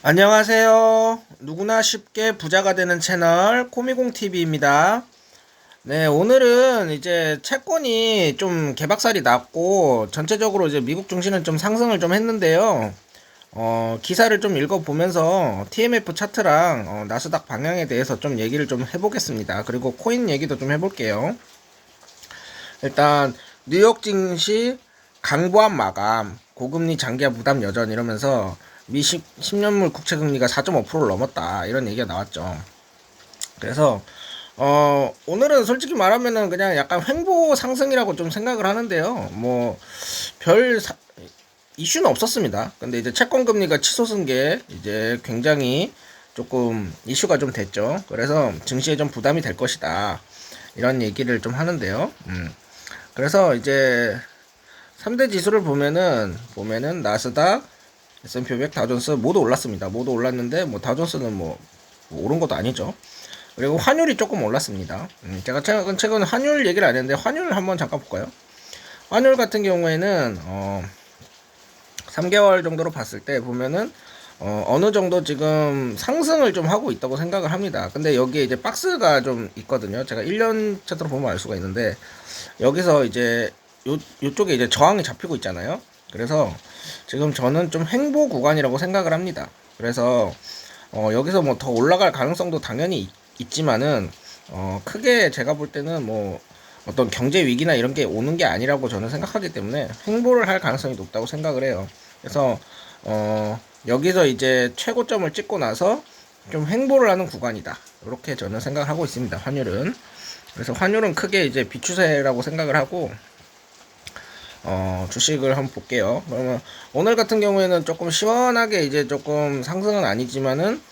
안녕하세요. 누구나 쉽게 부자가 되는 채널 코미공TV입니다. 네, 오늘은 이제 채권이 좀 개박살이 났고 전체적으로 이제 미국 증시는 좀 상승을 좀 했는데요. 기사를 좀 읽어보면서 TMF 차트랑 나스닥 방향에 대해서 좀 얘기를 좀 해보겠습니다. 그리고 코인 얘기도 좀 해볼게요. 일단 뉴욕 증시 강보합 마감, 고금리 장기화 부담 여전 이러면서 미 10년물 국채 금리가 4.5%를 넘었다 이런 얘기가 나왔죠. 그래서 오늘은 솔직히 말하면은 그냥 약간 횡보 상승이라고 좀 생각을 하는데요. 뭐 별 이슈는 없었습니다. 근데 이제 채권 금리가 치솟은 게 이제 굉장히 조금 이슈가 좀 됐죠. 그래서 증시에 좀 부담이 될 것이다 이런 얘기를 좀 하는데요. 그래서 이제 3대 지수를 보면은 나스닥, S&P 500, 다존스 모두 올랐습니다. 모두 올랐는데 뭐 다존스는 뭐 오른 것도 아니죠. 그리고 환율이 조금 올랐습니다. 제가 최근 환율 얘기를 안 했는데 환율 한번 잠깐 볼까요? 환율 같은 경우에는 3개월 정도로 봤을 때 보면은 어느 정도 지금 상승을 좀 하고 있다고 생각을 합니다. 근데 여기에 이제 박스가 좀 있거든요. 제가 1년 차트로 보면 알 수가 있는데 여기서 이제 요쪽에 이제 저항이 잡히고 있잖아요. 그래서 지금 저는 좀 횡보 구간이라고 생각을 합니다. 그래서 여기서 뭐 더 올라갈 가능성도 당연히 있지만은 크게 제가 볼 때는 뭐 어떤 경제 위기나 이런 게 오는 게 아니라고 저는 생각하기 때문에 횡보를 할 가능성이 높다고 생각을 해요. 그래서 여기서 이제 최고점을 찍고 나서 좀 횡보를 하는 구간이다. 이렇게 저는 생각을 하고 있습니다. 환율은. 그래서 환율은 크게 이제 비추세라고 생각을 하고 주식을 한번 볼게요. 그러면 오늘 같은 경우에는 조금 시원하게 이제 조금 상승은 아니지만은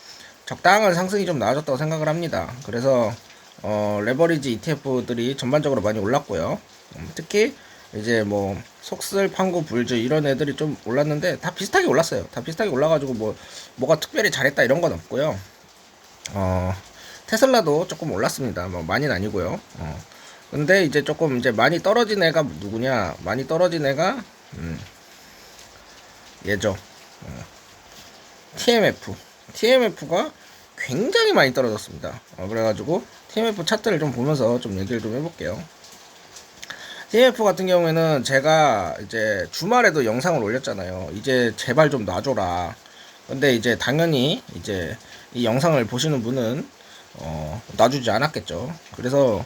적당한 상승이 좀 나아졌다고 생각을 합니다. 그래서 레버리지 ETF들이 전반적으로 많이 올랐고요. 특히 이제 뭐 속슬, 판고, 불즈 이런 애들이 좀 올랐는데 다 비슷하게 올랐어요. 다 비슷하게 올라가지고 뭐가 특별히 잘했다 이런 건 없고요. 테슬라도 조금 올랐습니다. 뭐 많이는 아니고요. 근데 이제 조금 이제 많이 떨어진 애가 누구냐? 많이 떨어진 애가 얘죠. TMF. TMF가 굉장히 많이 떨어졌습니다. 그래가지고 TMF 차트를 좀 보면서 좀 얘기를 좀 해볼게요. TMF 같은 경우에는 제가 이제 주말에도 영상을 올렸잖아요. 이제 제발 좀 놔줘라. 근데 이제 당연히 이제 이 영상을 보시는 분은 놔주지 않았겠죠. 그래서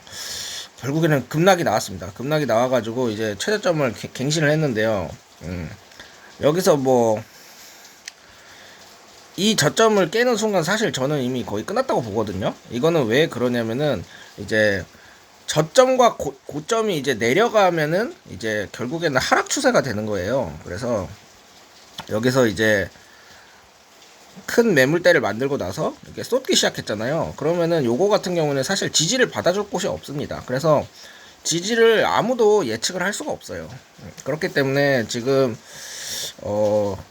결국에는 급락이 나왔습니다. 급락이 나와가지고 이제 최저점을 갱신을 했는데요. 여기서 뭐 이 저점을 깨는 순간 사실 저는 이미 거의 끝났다고 보거든요. 이거는 왜 그러냐면은 이제 저점과 고점이 이제 내려가면은 이제 결국에는 하락 추세가 되는 거예요. 그래서 여기서 이제 큰 매물대를 만들고 나서 이렇게 쏟기 시작했잖아요. 그러면은 요거 같은 경우는 사실 지지를 받아줄 곳이 없습니다. 그래서 지지를 아무도 예측을 할 수가 없어요. 그렇기 때문에 지금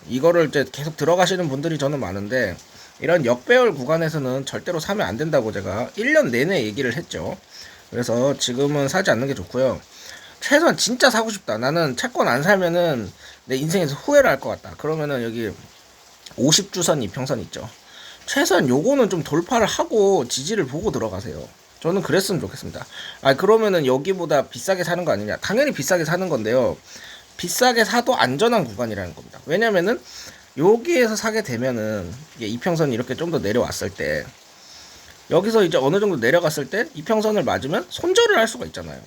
이거를 이제 계속 들어가시는 분들이 저는 많은데 이런 역배열 구간에서는 절대로 사면 안 된다고 제가 1년 내내 얘기를 했죠. 그래서 지금은 사지 않는 게 좋고요. 최소한 진짜 사고 싶다. 나는 채권 안 사면은 내 인생에서 후회를 할 것 같다. 그러면은 여기 50주선 이평선 있죠. 최소한 요거는 좀 돌파를 하고 지지를 보고 들어가세요. 저는 그랬으면 좋겠습니다. 그러면은 여기보다 비싸게 사는 거 아니냐? 당연히 비싸게 사는 건데요. 비싸게 사도 안전한 구간이라는 겁니다. 왜냐면은 여기에서 사게 되면은 이게 이평선이 이렇게 좀 더 내려왔을 때 여기서 이제 어느 정도 내려갔을 때 이평선을 맞으면 손절을 할 수가 있잖아요.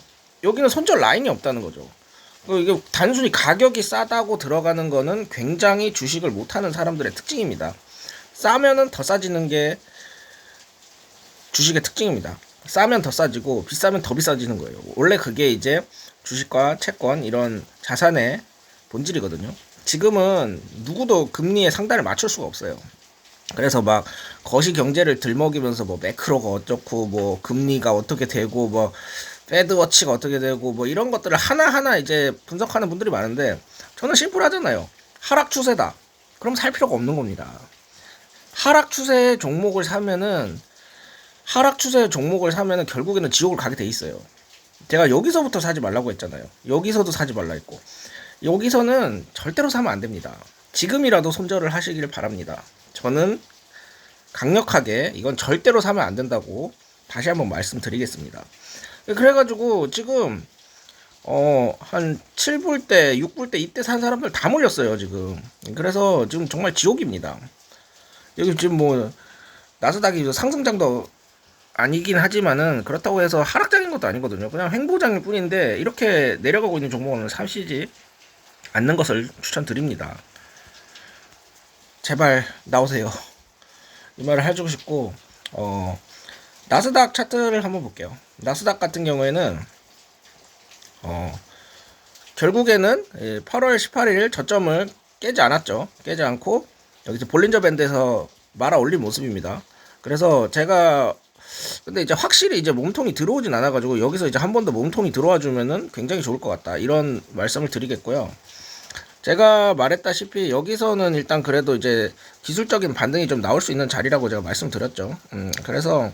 여기는 손절 라인이 없다는 거죠. 이게 단순히 가격이 싸다고 들어가는 거는 굉장히 주식을 못하는 사람들의 특징입니다. 싸면은 더 싸지는 게 주식의 특징입니다. 싸면 더 싸지고 비싸면 더 비싸지는 거예요. 원래 그게 이제 주식과 채권 이런 자산의 본질이거든요. 지금은 누구도 금리의 상단을 맞출 수가 없어요. 그래서 막 거시 경제를 들먹이면서 뭐 매크로가 어쩌고 뭐 금리가 어떻게 되고 뭐 패드워치가 어떻게 되고 뭐 이런 것들을 하나하나 이제 분석하는 분들이 많은데 저는 심플하잖아요. 하락 추세다. 그럼 살 필요가 없는 겁니다. 하락 추세의 종목을 사면은 결국에는 지옥을 가게 돼 있어요. 제가 여기서부터 사지 말라고 했잖아요. 여기서도 사지 말라 했고 여기서는 절대로 사면 안 됩니다. 지금이라도 손절을 하시길 바랍니다. 저는 강력하게 이건 절대로 사면 안 된다고 다시 한번 말씀드리겠습니다. 그래가지고 지금 한 7불 때, 6불 때 이때 산 사람들 다 몰렸어요, 지금. 그래서 지금 정말 지옥입니다. 여기 지금 뭐 나스닥이 상승장도 아니긴 하지만은 그렇다고 해서 하락장인 것도 아니거든요. 그냥 횡보장일 뿐인데 이렇게 내려가고 있는 종목은 사시지 않는 것을 추천드립니다. 제발 나오세요. 이 말을 해주고 싶고, 나스닥 차트를 한번 볼게요. 나스닥 같은 경우에는 결국에는 8월 18일 저점을 깨지 않았죠. 깨지 않고 여기서 볼린저 밴드에서 말아 올린 모습입니다. 그래서 제가 근데 이제 확실히 이제 몸통이 들어오진 않아가지고 여기서 이제 한 번 더 몸통이 들어와 주면은 굉장히 좋을 것 같다, 이런 말씀을 드리겠고요. 제가 말했다시피 여기서는 일단 그래도 이제 기술적인 반등이 좀 나올 수 있는 자리라고 제가 말씀드렸죠. 그래서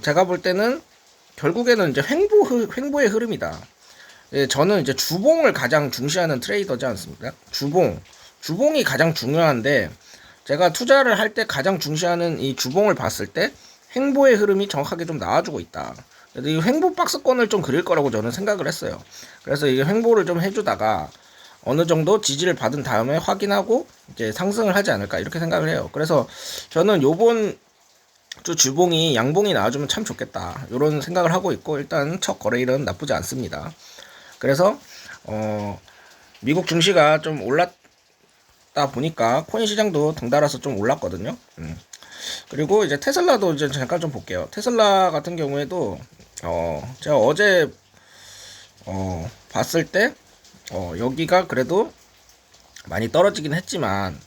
제가 볼 때는 결국에는 이제 횡보의 흐름이다. 저는 이제 주봉을 가장 중시하는 트레이더지 않습니까? 주봉이 가장 중요한데, 제가 투자를 할 때 가장 중시하는 이 주봉을 봤을 때 횡보의 흐름이 정확하게 좀 나와주고 있다. 이 횡보 박스권을 좀 그릴 거라고 저는 생각을 했어요. 그래서 이게 횡보를 좀 해주다가 어느 정도 지지를 받은 다음에 확인하고 이제 상승을 하지 않을까, 이렇게 생각을 해요. 그래서 저는 요번 주 주봉이 양봉이 나와주면 참 좋겠다, 이런 생각을 하고 있고, 일단 첫 거래일은 나쁘지 않습니다. 그래서 미국 증시가 좀 올랐다 보니까 코인 시장도 덩달아서 좀 올랐거든요. 그리고 이제 테슬라도 이제 잠깐 좀 볼게요. 테슬라 같은 경우에도 제가 어제 봤을 때 여기가 그래도 많이 떨어지긴 했지만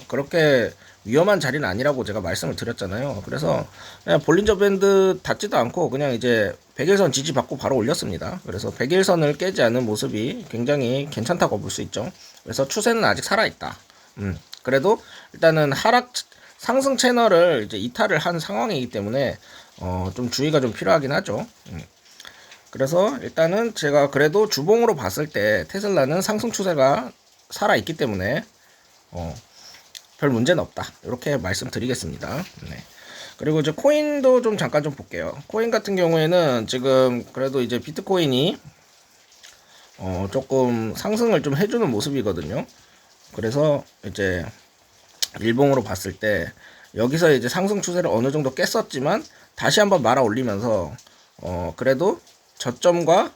그렇게 위험한 자리는 아니라고 제가 말씀을 드렸잖아요. 그래서 그냥 볼린저 밴드 닿지도 않고 그냥 이제 100일선 지지받고 바로 올렸습니다. 그래서 100일선을 깨지 않은 모습이 굉장히 괜찮다고 볼 수 있죠. 그래서 추세는 아직 살아있다. 그래도 일단은 상승 채널을 이제 이탈을 한 상황이기 때문에 좀 주의가 좀 필요하긴 하죠. 그래서 일단은 제가 그래도 주봉으로 봤을 때 테슬라는 상승 추세가 살아있기 때문에 별 문제는 없다, 이렇게 말씀드리겠습니다. 네. 그리고 이제 코인도 좀 잠깐 좀 볼게요. 코인 같은 경우에는 지금 그래도 이제 비트코인이 조금 상승을 좀 해주는 모습이거든요. 그래서 이제 일봉으로 봤을 때 여기서 이제 상승 추세를 어느 정도 깼었지만 다시 한번 말아 올리면서 그래도 저점과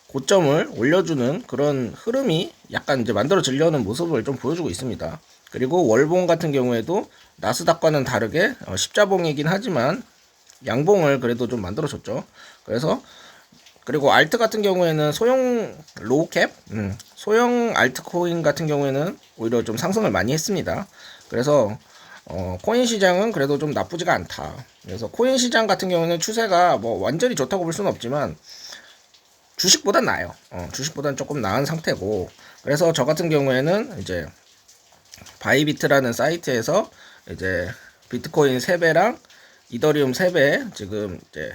고점을 올려주는 그런 흐름이 약간 이제 만들어지려는 모습을 좀 보여주고 있습니다. 그리고 월봉 같은 경우에도 나스닥과는 다르게 십자봉이긴 하지만 양봉을 그래도 좀 만들어줬죠. 그리고 알트 같은 경우에는 소형 로우캡, 소형 알트코인 같은 경우에는 오히려 좀 상승을 많이 했습니다. 그래서 코인 시장은 그래도 좀 나쁘지가 않다. 그래서 코인 시장 같은 경우는 추세가 뭐 완전히 좋다고 볼 수는 없지만 주식보단 나아요. 주식보단 조금 나은 상태고, 그래서 저 같은 경우에는 이제 바이비트라는 사이트에서 이제 비트코인 3배랑 이더리움 3배 지금 이제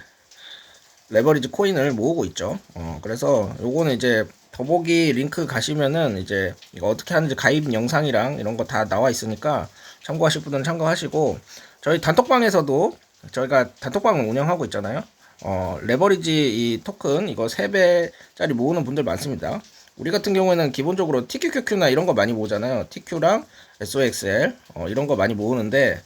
레버리지 코인을 모으고 있죠. 그래서 요거는 이제 더보기 링크 가시면은 이제 이거 어떻게 하는지 가입 영상이랑 이런 거 다 나와 있으니까 참고하실 분들은 참고하시고, 저희 단톡방에서도 저희가 단톡방을 운영하고 있잖아요. 레버리지 이 토큰 이거 3배짜리 모으는 분들 많습니다. 우리 같은 경우에는 기본적으로 TQQQ나 이런 거 많이 모으잖아요. TQ랑 SOXL 이런 거 많이 모으는데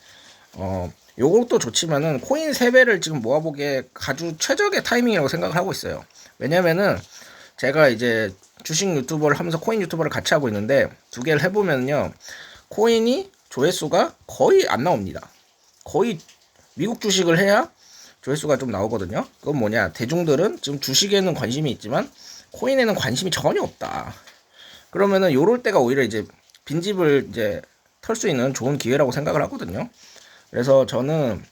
요것도 좋지만은 코인 3배를 지금 모아보기에 아주 최적의 타이밍이라고 생각을 하고 있어요. 왜냐면은 제가 이제 주식 유튜버를 하면서 코인 유튜버를 같이 하고 있는데 두 개를 해보면요, 코인이 조회수가 거의 안 나옵니다. 거의 미국 주식을 해야 조회수가 좀 나오거든요. 그건 뭐냐, 대중들은 지금 주식에는 관심이 있지만 코인에는 관심이 전혀 없다. 그러면은 요럴 때가 오히려 이제 빈집을 이제 털 수 있는 좋은 기회라고 생각을 하거든요. 그래서 저는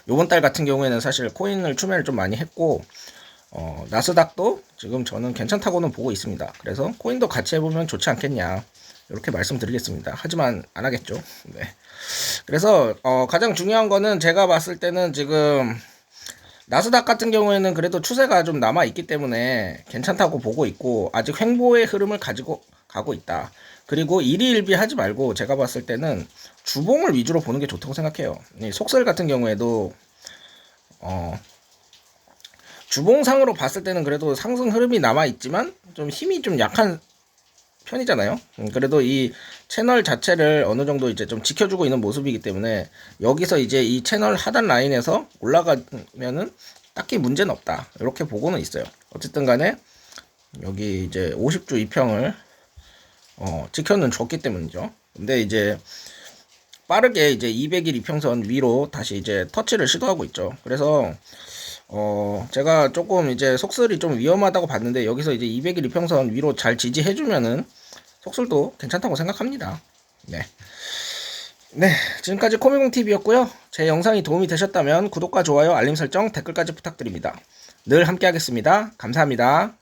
요번 달 같은 경우에는 사실 코인을 추매를 좀 많이 했고 나스닥도 지금 저는 괜찮다고는 보고 있습니다. 그래서 코인도 같이 해보면 좋지 않겠냐, 이렇게 말씀드리겠습니다. 하지만 안 하겠죠. 네. 그래서 가장 중요한 거는 제가 봤을 때는 지금 나스닥 같은 경우에는 그래도 추세가 좀 남아 있기 때문에 괜찮다고 보고 있고, 아직 횡보의 흐름을 가지고 가고 있다. 그리고 일희일비 하지 말고 제가 봤을 때는 주봉을 위주로 보는 게 좋다고 생각해요. 이 속설 같은 경우에도 주봉상으로 봤을 때는 그래도 상승 흐름이 남아 있지만 좀 힘이 좀 약한 편이잖아요. 그래도 이 채널 자체를 어느 정도 이제 좀 지켜주고 있는 모습이기 때문에 여기서 이제 이 채널 하단 라인에서 올라가면은 딱히 문제는 없다. 이렇게 보고는 있어요. 어쨌든 간에 여기 이제 50주 이평을 지켜는 줬기 때문이죠. 근데 이제 빠르게 이제 200일 이평선 위로 다시 이제 터치를 시도하고 있죠. 그래서 제가 조금 이제 속설이 좀 위험하다고 봤는데 여기서 이제 200일 이평선 위로 잘 지지해주면은 속설도 괜찮다고 생각합니다. 네. 네, 지금까지 코미공TV였고요. 제 영상이 도움이 되셨다면 구독과 좋아요, 알림 설정, 댓글까지 부탁드립니다. 늘 함께 하겠습니다. 감사합니다.